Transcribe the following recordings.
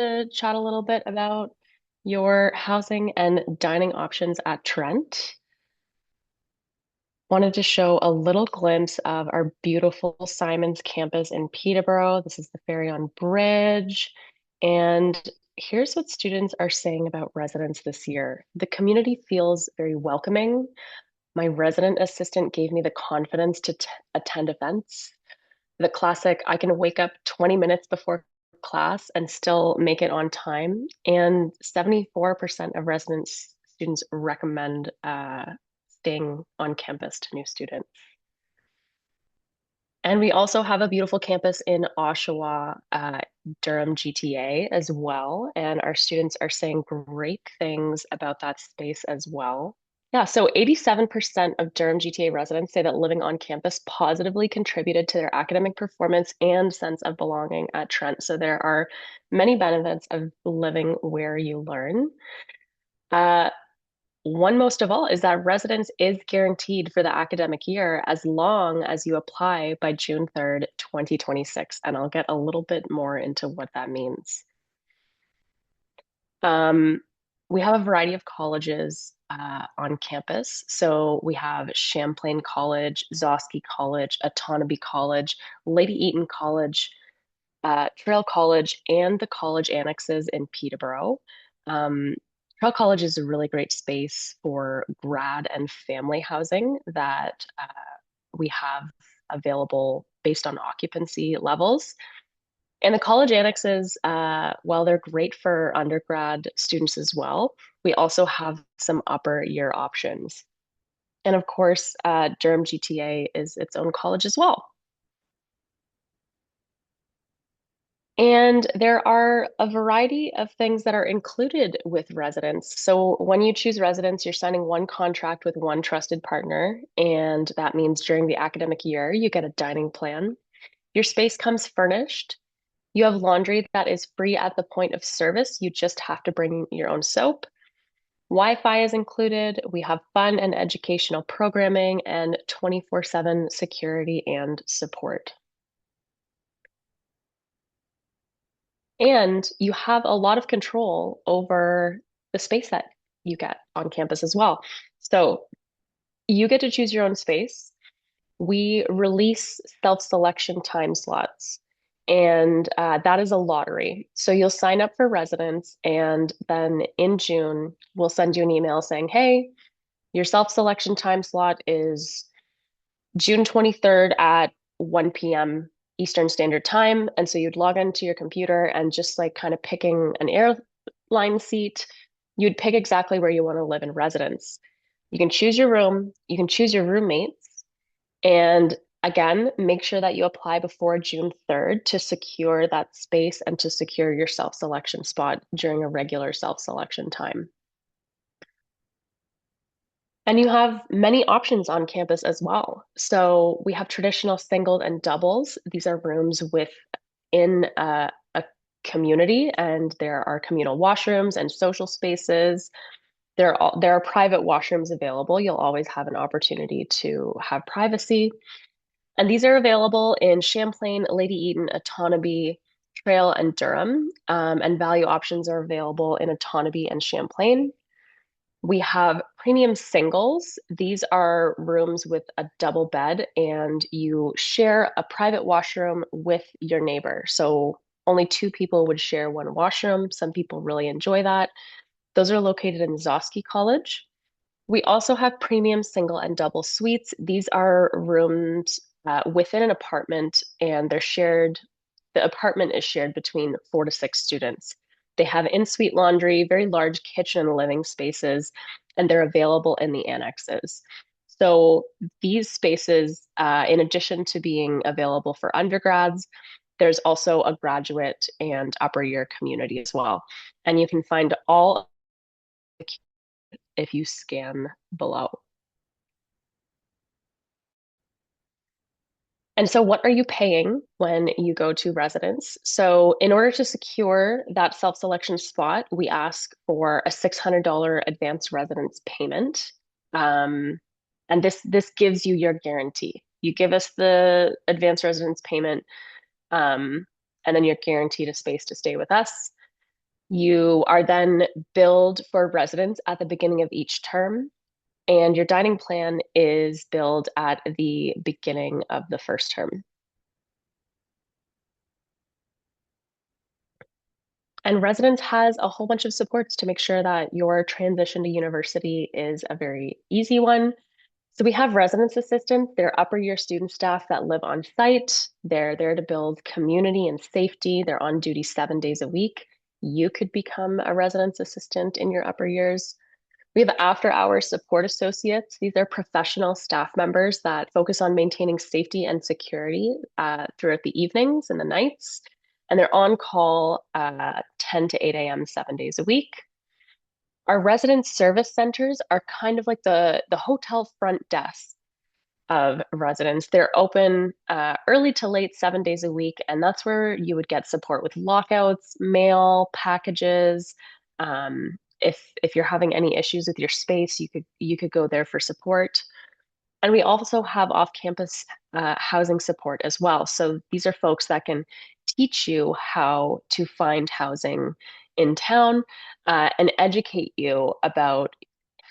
to chat a little bit about your housing and dining options at Trent. Wanted to show a little glimpse of our beautiful Simons campus in Peterborough. This is the ferry on Bridge. And here's what students are saying about residents this year. The community feels very welcoming. My resident assistant gave me the confidence to attend events. The classic, I can wake up 20 minutes before class and still make it on time. And 74% of residents students recommend staying on campus to new students. And we also have a beautiful campus in Oshawa, Durham GTA as well. And our students are saying great things about that space as well. Yeah, so 87% of Durham GTA residents say that living on campus positively contributed to their academic performance and sense of belonging at Trent. So there are many benefits of living where you learn. Uh, One most of all is that residence is guaranteed for the academic year as long as you apply by June 3rd, 2026. And I'll get a little bit more into what that means. Um, we have a variety of colleges on campus. So we have Champlain College, Zosky College, Otonabee College, Lady Eaton College, Trail College, and the college annexes in Peterborough. Um, Trail College is a really great space for grad and family housing that we have available based on occupancy levels. And the college annexes, while they're great for undergrad students as well, we also have some upper year options. And of course, Durham GTA is its own college as well. And there are a variety of things that are included with residence. So when you choose residence, you're signing one contract with one trusted partner. And that means during the academic year, you get a dining plan. Your space comes furnished. You have laundry that is free at the point of service. You just have to bring your own soap. Wi-Fi is included. We have fun and educational programming and 24/7 security and support. And you have a lot of control over the space that you get on campus as well. So you get to choose your own space. We release self-selection time slots, and that is a lottery. So you'll sign up for residence, and then in June, we'll send you an email saying, hey, your self-selection time slot is June 23rd at 1 p.m. Eastern Standard Time. And so you'd log into your computer and just like kind of picking an airline seat, you'd pick exactly where you want to live in residence. You can choose your room, you can choose your roommates, and again, make sure that you apply before June 3rd to secure that space and to secure your self-selection spot during a regular self-selection time. And you have many options on campus as well. So we have traditional single and doubles. These are rooms within a community, and there are communal washrooms and social spaces. There are private washrooms available. You'll always have an opportunity to have privacy. And these are available in Champlain, Lady Eaton, Otonabee, Trail, and Durham. And value options are available in Otonabee and Champlain. We have premium singles. These are rooms with a double bed, and you share a private washroom with your neighbor. So only two people would share one washroom. Some people really enjoy that. Those are located in Zosky College. We also have premium single and double suites. These are rooms within an apartment, and they're shared. The apartment is shared between 4 to 6 students. They have in-suite laundry, very large kitchen and living spaces, and they're available in the annexes. So these spaces, in addition to being available for undergrads, there's also a graduate and upper year community as well. And you can find all if you scan below. And so, what are you paying when you go to residence? So, in order to secure that self-selection spot, we ask for a $600 advance residence payment. Um, and this gives you your guarantee. You give us the advance residence payment, and then you're guaranteed a space to stay with us. You are then billed for residents at the beginning of each term, and your dining plan is billed at the beginning of the first term. And residence has a whole bunch of supports to make sure that your transition to university is a very easy one. So we have residence assistants, they're upper year student staff that live on site. They're there to build community and safety. They're on duty 7 days a week. You could become a residence assistant in your upper years. We have after hours support associates. These are professional staff members that focus on maintaining safety and security throughout the evenings and the nights. And they're on call 10 to 8 a.m., 7 days a week. Our resident service centers are kind of like the hotel front desk of residents. They're open early to late 7 days a week, and that's where you would get support with lockouts, mail, packages. If you're having any issues with your space, you could go there for support. And we also have off-campus housing support as well. So these are folks that can teach you how to find housing in town and educate you about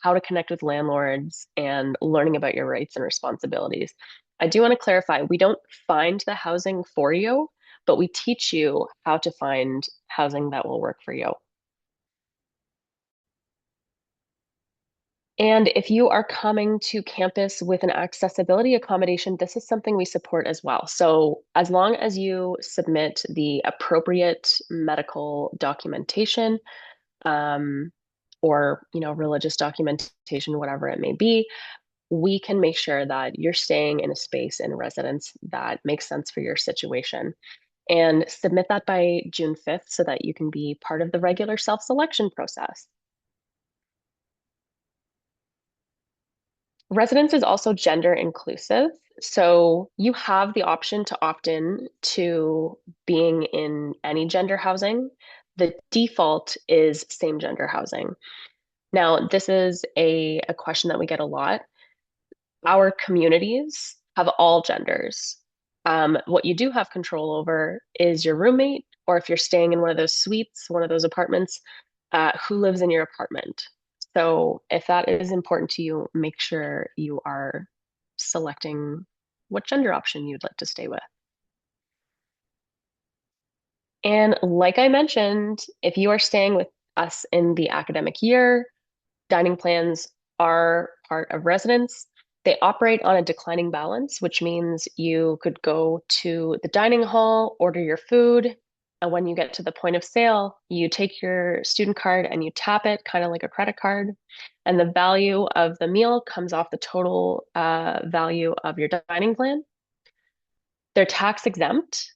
how to connect with landlords and learning about your rights and responsibilities. I do want to clarify, we don't find the housing for you, but we teach you how to find housing that will work for you. And if you are coming to campus with an accessibility accommodation, this is something we support as well. So as long as you submit the appropriate medical documentation, um, or religious documentation, whatever it may be, we can make sure that you're staying in a space in residence that makes sense for your situation. And submit that by June 5th so that you can be part of the regular self-selection process. Residence is also gender inclusive. So you have the option to opt in to being in any gender housing. The default is same gender housing. Now, this is a question that we get a lot. Our communities have all genders. What you do have control over is your roommate, or if you're staying in one of those suites, one of those apartments, who lives in your apartment. So if that is important to you, make sure you are selecting what gender option you'd like to stay with. And like I mentioned, if you are staying with us in the academic year, dining plans are part of residence. They operate on a declining balance, which means you could go to the dining hall, order your food, and when you get to the point of sale, you take your student card and you tap it, kind of like a credit card. And the value of the meal comes off the total value of your dining plan. They're tax exempt.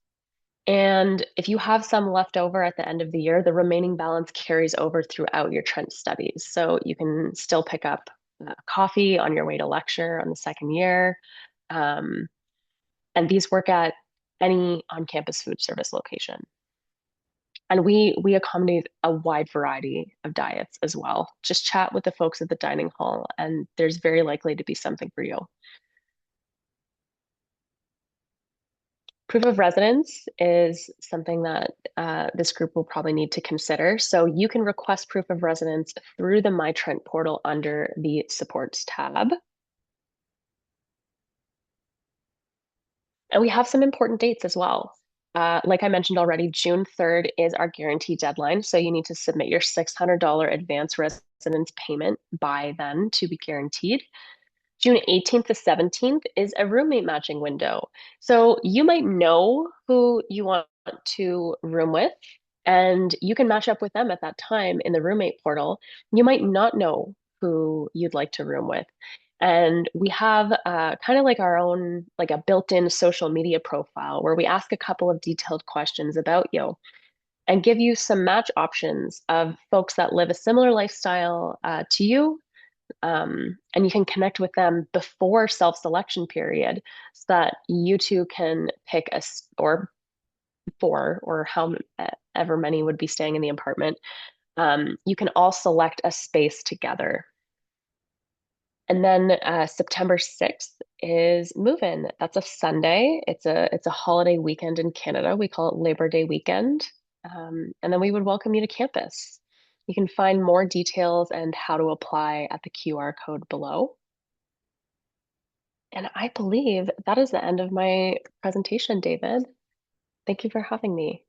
And if you have some left over at the end of the year, the remaining balance carries over throughout your Trent studies. So you can still pick up coffee on your way to lecture on the second year. Um, and these work at any on-campus food service location. And we accommodate a wide variety of diets as well. Just chat with the folks at the dining hall, and there's very likely to be something for you. Proof of residence is something that this group will probably need to consider. So you can request proof of residence through the My Trent portal under the supports tab. And we have some important dates as well. Like I mentioned already, June 3rd is our guarantee deadline. So you need to submit your $600 advance residence payment by then to be guaranteed. June 18th to 17th is a roommate matching window. So you might know who you want to room with, and you can match up with them at that time in the roommate portal. You might not know who you'd like to room with. And we have kind of like our own, like a built-in social media profile where we ask a couple of detailed questions about you and give you some match options of folks that live a similar lifestyle to you, and you can connect with them before self-selection period so that you two can pick or four or however many would be staying in the apartment. You can all select a space together. And then September 6th is move-in. That's a Sunday. It's a holiday weekend in Canada. We call it Labor Day weekend. and then we would welcome you to campus. You can find more details and how to apply at the QR code below. And I believe that is the end of my presentation, David. Thank you for having me.